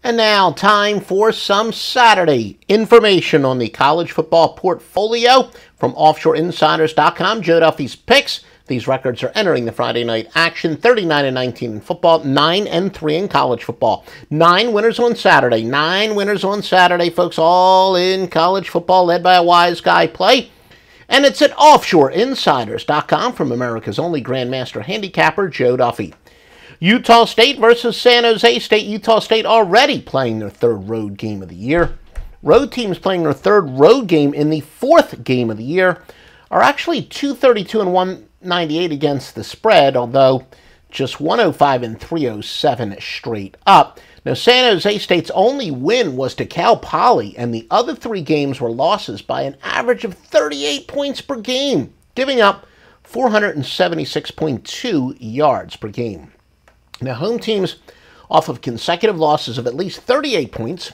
And now, time for some Saturday information on the college football portfolio from offshoreinsiders.com. Joe Duffy's picks. These records are entering the Friday night action. 39-19 in football, 9-3 in college football. 9 winners on Saturday. 9 winners on Saturday, folks, all in college football, led by a wise guy play. And it's at offshoreinsiders.com from America's only Grandmaster Handicapper, Joe Duffy. Utah State versus San Jose State. Utah State already playing their third road game of the year. Road teams playing their third road game in the fourth game of the year are actually 232 and 198 against the spread, although just 105 and 307 straight up. Now, San Jose State's only win was to Cal Poly, and the other 3 games were losses by an average of 38 points per game, giving up 476.2 yards per game. Now, home teams, off of consecutive losses of at least 38 points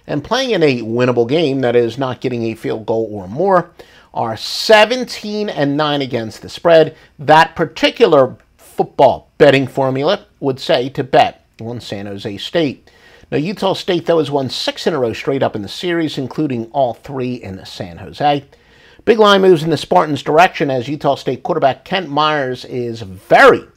and playing in a winnable game, that is, not getting a field goal or more, are 17-9 against the spread. That particular football betting formula would say to bet on San Jose State. Now, Utah State, though, has won 6 in a row straight up in the series, including all 3 in San Jose. Big line moves in the Spartans' direction as Utah State quarterback Kent Myers is very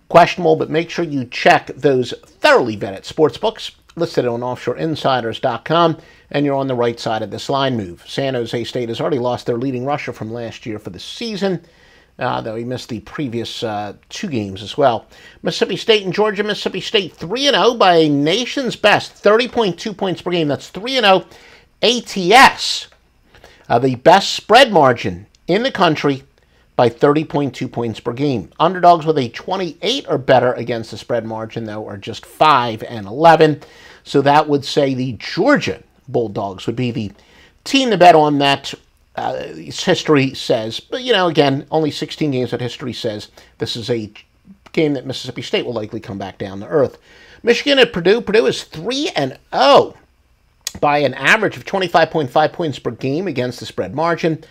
questionable, but make sure you check those thoroughly vetted sportsbooks listed on offshoreinsiders.com, and you're on the right side of this line move. San Jose State has already lost their leading rusher from last year for the season, though he missed the previous 2 games as well. Mississippi State and Georgia. Mississippi State 3-0 by a nation's best 30.2 points per game. That's 3-0 ATS, the best spread margin in the country, by 30.2 points per game. Underdogs with a 28 or better against the spread margin, though, are just 5-11. So that would say the Georgia Bulldogs would be the team to bet on. That history says. But, you know, again, only 16 games, that history says this is a game that Mississippi State will likely come back down to earth. Michigan at Purdue. Purdue is 3-0 by an average of 25.5 points per game against the spread margin.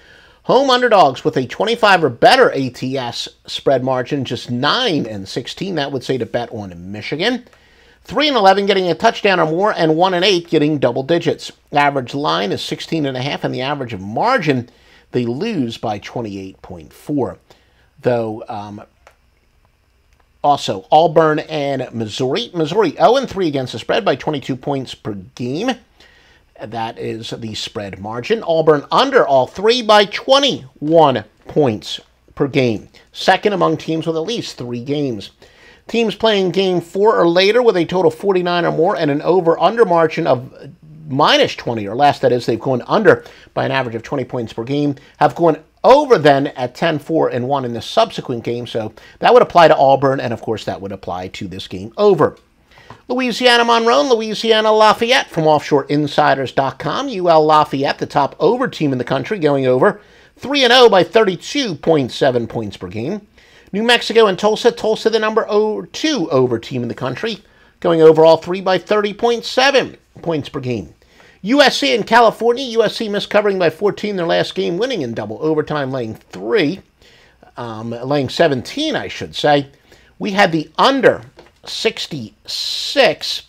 Home underdogs with a 25 or better ATS spread margin, just 9-16. That would say to bet on Michigan. 3-11 getting a touchdown or more, and 1-8 getting double digits. Average line is 16.5, and the average of margin, they lose by 28.4. Though, also Auburn and Missouri. Missouri 0-3 against the spread by 22 points per game. That is the spread margin. Auburn under all 3 by 21 points per game. Second among teams with at least 3 games. Teams playing game 4 or later with a total of 49 or more and an over-under margin of minus 20 or less, that is, they've gone under by an average of 20 points per game, have gone over then at 10-4-1 in the subsequent game. So that would apply to Auburn, and of course that would apply to this game over. Louisiana Monroe and Louisiana Lafayette from offshoreinsiders.com. UL Lafayette, the top over team in the country, going over 3-0 by 32.7 points per game. New Mexico and Tulsa. Tulsa, the number 2 over team in the country, going over all 3 by 30.7 points per game. USC and California. USC missed covering by 14 their last game, winning in double overtime, laying 17, I should say. We had the under 66,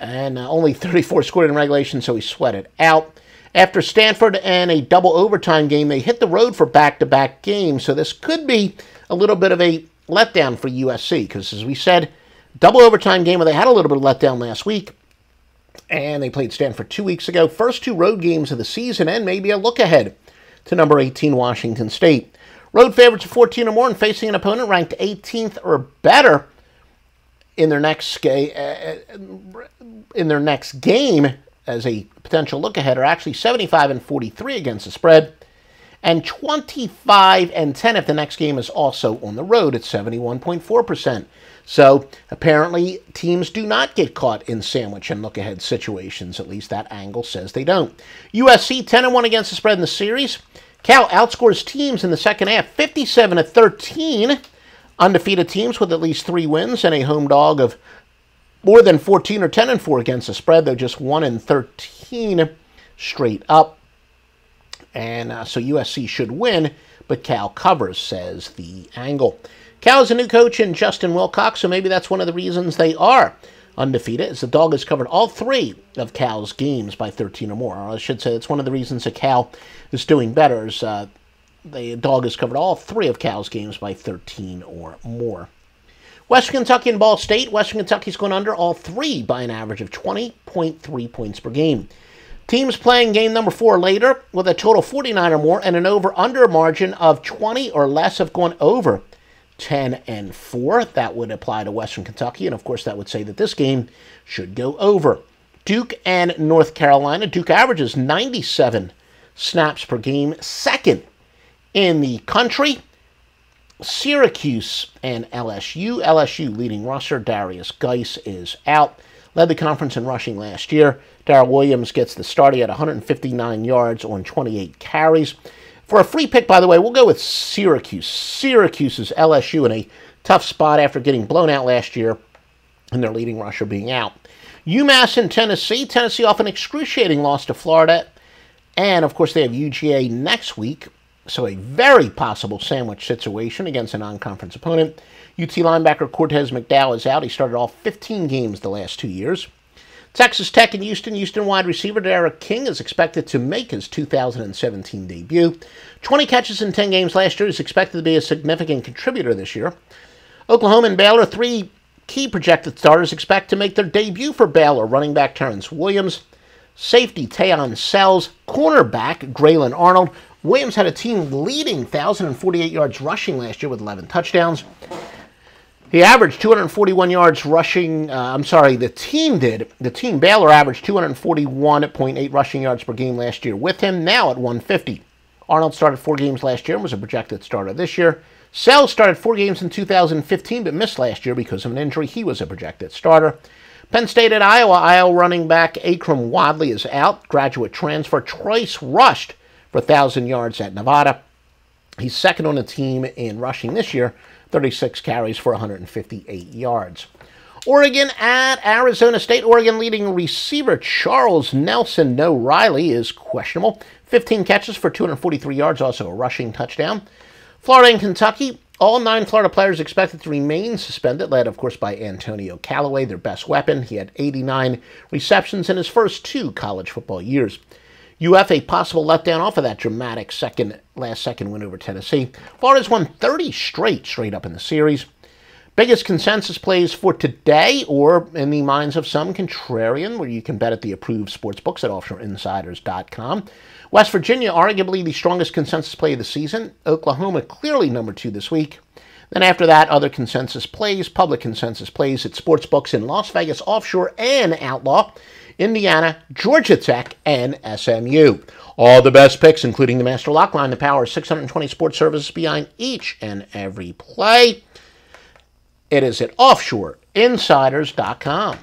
and only 34 scored in regulation, so he sweated out. After Stanford and a double overtime game, they hit the road for back-to-back games, so this could be a little bit of a letdown for USC, because as we said, double overtime game where they had a little bit of letdown last week, and they played Stanford 2 weeks ago. First 2 road games of the season, and maybe a look ahead to number 18 Washington State. Road favorites of 14 or more and facing an opponent ranked 18th or better in their next game as a potential look ahead are actually 75-43 against the spread, and 25-10 if the next game is also on the road at 71.4%. So apparently teams do not get caught in sandwich and look ahead situations. At least that angle says they don't. USC 10-1 against the spread in the series. Cal outscores teams in the second half 57-13. Undefeated teams with at least 3 wins and a home dog of more than 14 or 10-4 against the spread, though just 1-13 straight up. And so USC should win, but Cal covers, says the angle. Cal is a new coach in Justin Wilcox, so maybe that's one of the reasons they are undefeated, as the dog has covered all 3 of Cal's games by 13 or more. Or I should say that's one of the reasons that Cal is doing better, is the dog has covered all 3 of Cal's games by 13 or more. Western Kentucky and Ball State. Western Kentucky's gone under all 3 by an average of 20.3 points per game. Teams playing game number 4 later with a total 49 or more and an over-under margin of 20 or less have gone over 10-4. That would apply to Western Kentucky, and of course that would say that this game should go over. Duke and North Carolina. Duke averages 97 snaps per game, second in the country. Syracuse and LSU. LSU leading rusher Darius Geis is out. Led the conference in rushing last year. Darrell Williams gets the start. He had 159 yards on 28 carries. For a free pick, by the way, we'll go with Syracuse. Syracuse is LSU in a tough spot after getting blown out last year and their leading rusher being out. UMass and Tennessee. Tennessee off an excruciating loss to Florida. And, of course, they have UGA next week. So a very possible sandwich situation against a non-conference opponent. UT linebacker Cortez McDowell is out. He started all 15 games the last 2 years. Texas Tech and Houston. Houston wide receiver Derek King is expected to make his 2017 debut. 20 catches in 10 games last year. Is expected to be a significant contributor this year. Oklahoma and Baylor. 3 key projected starters expect to make their debut for Baylor. Running back Terrence Williams. Safety Tayon Sells. Cornerback Graylin Arnold. Williams had a team-leading 1,048 yards rushing last year with 11 touchdowns. He averaged 241 yards rushing. The team did. The team, Baylor, averaged 241.8 rushing yards per game last year with him, now at 150. Arnold started 4 games last year and was a projected starter this year. Sells started 4 games in 2015 but missed last year because of an injury. He was a projected starter. Penn State at Iowa. Iowa running back Akram Wadley is out. Graduate transfer Troyce rushed for 1,000 yards at Nevada. He's second on the team in rushing this year, 36 carries for 158 yards. Oregon at Arizona State. Oregon leading receiver Charles Nelson No Riley is questionable. 15 catches for 243 yards, also a rushing touchdown. Florida and Kentucky. All 9 Florida players expected to remain suspended, led, of course, by Antonio Callaway, their best weapon. He had 89 receptions in his first 2 college football years. UF a possible letdown off of that dramatic last-second win over Tennessee. Florida's won 30 straight up in the series. Biggest consensus plays for today, or in the minds of some, contrarian, where you can bet at the approved sportsbooks at offshoreinsiders.com. West Virginia, arguably the strongest consensus play of the season. Oklahoma, clearly number 2 this week. Then after that, other consensus plays, public consensus plays at sportsbooks in Las Vegas, Offshore, and Outlaw, Indiana, Georgia Tech, and SMU. All the best picks, including the Master Lock Line, the power of 620 sports services behind each and every play. It is at offshoreinsiders.com.